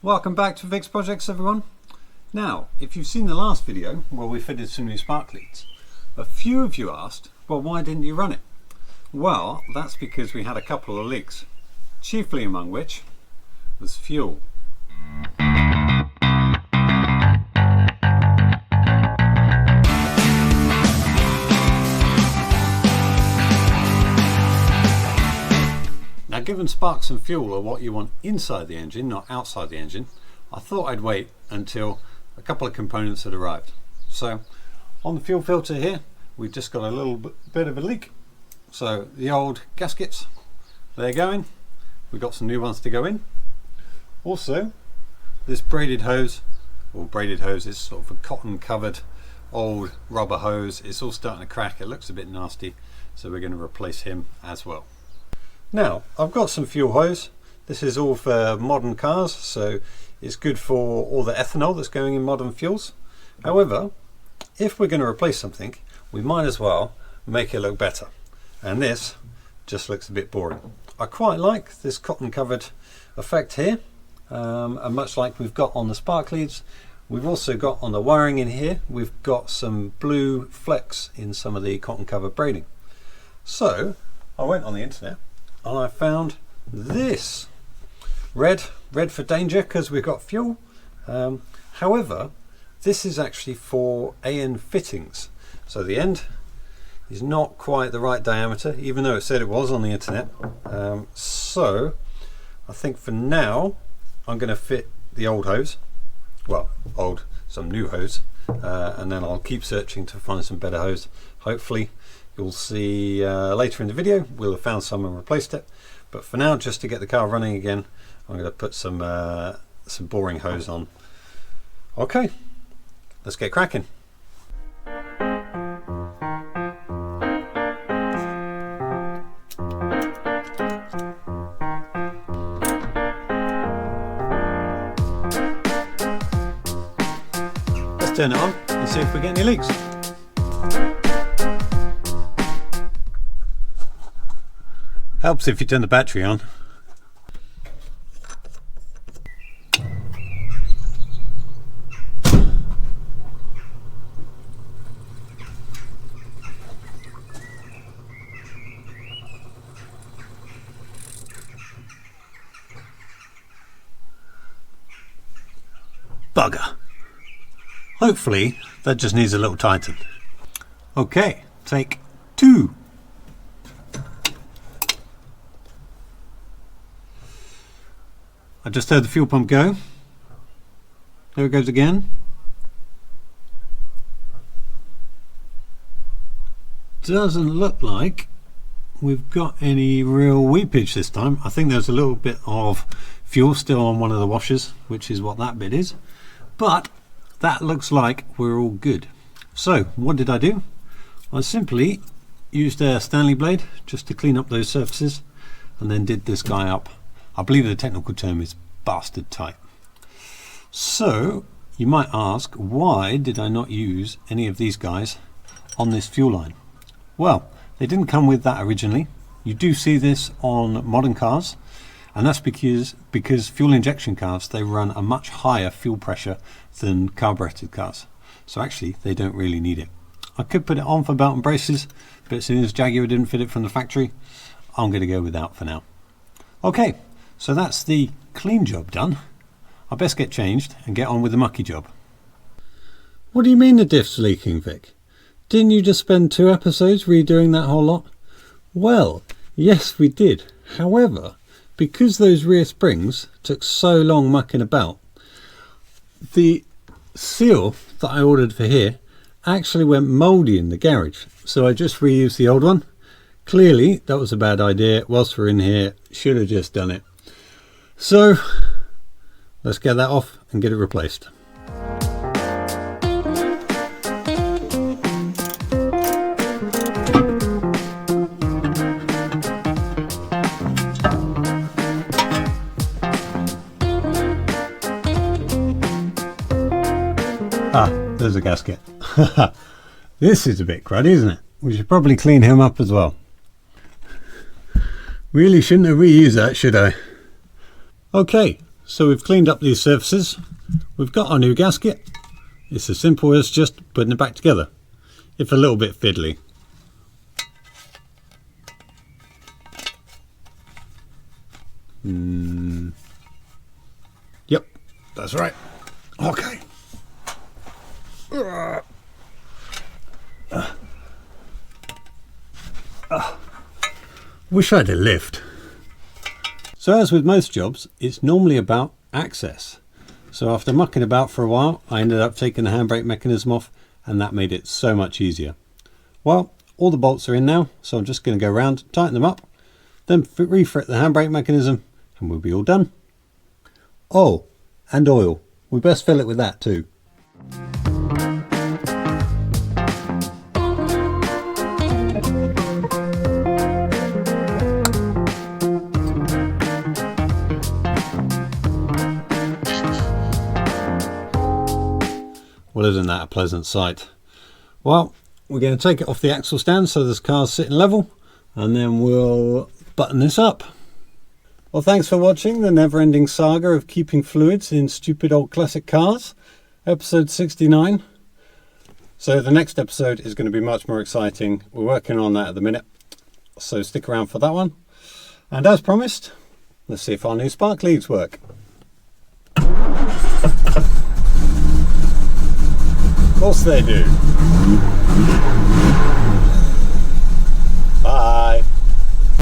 Welcome back to Vic's Projects, everyone. Now, if you've seen the last video where we fitted some new spark leads, a few of you asked, well, why didn't you run it? Well, that's because we had a couple of leaks, chiefly among which was fuel. Now, given sparks and fuel are what you want inside the engine, not outside the engine, I thought I'd wait until a couple of components had arrived. So on the fuel filter here, we've just got a little bit of a leak. So the old gaskets, they're going. We've got some new ones to go in. Also, this braided hose, is sort of a cotton covered old rubber hose. It's all starting to crack. It looks a bit nasty. So we're going to replace him as well. Now, I've got some fuel hose. This is all for modern cars, so it's good for all the ethanol that's going in modern fuels. However, if we're going to replace something, we might as well make it look better. And this just looks a bit boring. I quite like this cotton covered effect here, and much like we've got on the spark leads, we've also got on the wiring in here, we've got some blue flecks in some of the cotton covered braiding. So I went on the internet and I found this red for danger because we've got fuel. However, this is actually for AN fittings, so the end is not quite the right diameter, even though it said it was on the internet. So I think for now I'm going to fit the old hose, well, some new hose, and then I'll keep searching to find some better hose. Hopefully you'll see later in the video we'll have found some and replaced it, but for now, just to get the car running again, I'm going to put some boring hose on. Okay, let's get cracking. Let's turn it on and see if we get any leaks. Helps if you turn the battery on. Bugger. Hopefully that just needs a little tighten. Okay, take 2. I just heard the fuel pump go. There it goes again. Doesn't look like we've got any real weepage this time. I think there's a little bit of fuel still on one of the washers, which is what that bit is. But that looks like we're all good. So what did I do? I simply used a Stanley blade just to clean up those surfaces and then did this guy up. I believe the technical term is bastard tight. So you might ask, why did I not use any of these guys on this fuel line? Well, they didn't come with that originally. You do see this on modern cars, and that's because fuel injection cars, they run a much higher fuel pressure than carbureted cars. So actually they don't really need it. I could put it on for belt and braces, but as soon as Jaguar didn't fit it from the factory, I'm going to go without for now. Okay, so that's the clean job done. I best get changed and get on with the mucky job. What do you mean the diff's leaking, Vic? Didn't you just spend 2 episodes redoing that whole lot? Well, yes we did. However, because those rear springs took so long mucking about, the seal that I ordered for here actually went mouldy in the garage. So I just reused the old one. Clearly that was a bad idea. Whilst we're in here, should have just done it. So let's get that off and get it replaced. Ah, there's a gasket. This is a bit cruddy, isn't it? We should probably clean him up as well. Really shouldn't have reused that, should I? Okay, So we've cleaned up these surfaces, we've got our new gasket. It's as simple as just putting it back together, if a little bit fiddly. Yep, that's right. Okay. Wish I had a lift. So as with most jobs, it's normally about access. So after mucking about for a while, I ended up taking the handbrake mechanism off, and that made it so much easier. Well, all the bolts are in now, so I'm just going to go around, tighten them up, then refit the handbrake mechanism, and we'll be all done. Oh, and oil. We best fill it with that too. Well, isn't that a pleasant sight? Well, we're going to take it off the axle stand so this car's sitting level, and then we'll button this up. Well, thanks for watching the never-ending saga of keeping fluids in stupid old classic cars, episode 69. So the next episode is going to be much more exciting. We're working on that at the minute, so stick around for that one. And as promised, let's see if our new spark leads work. Of course they do.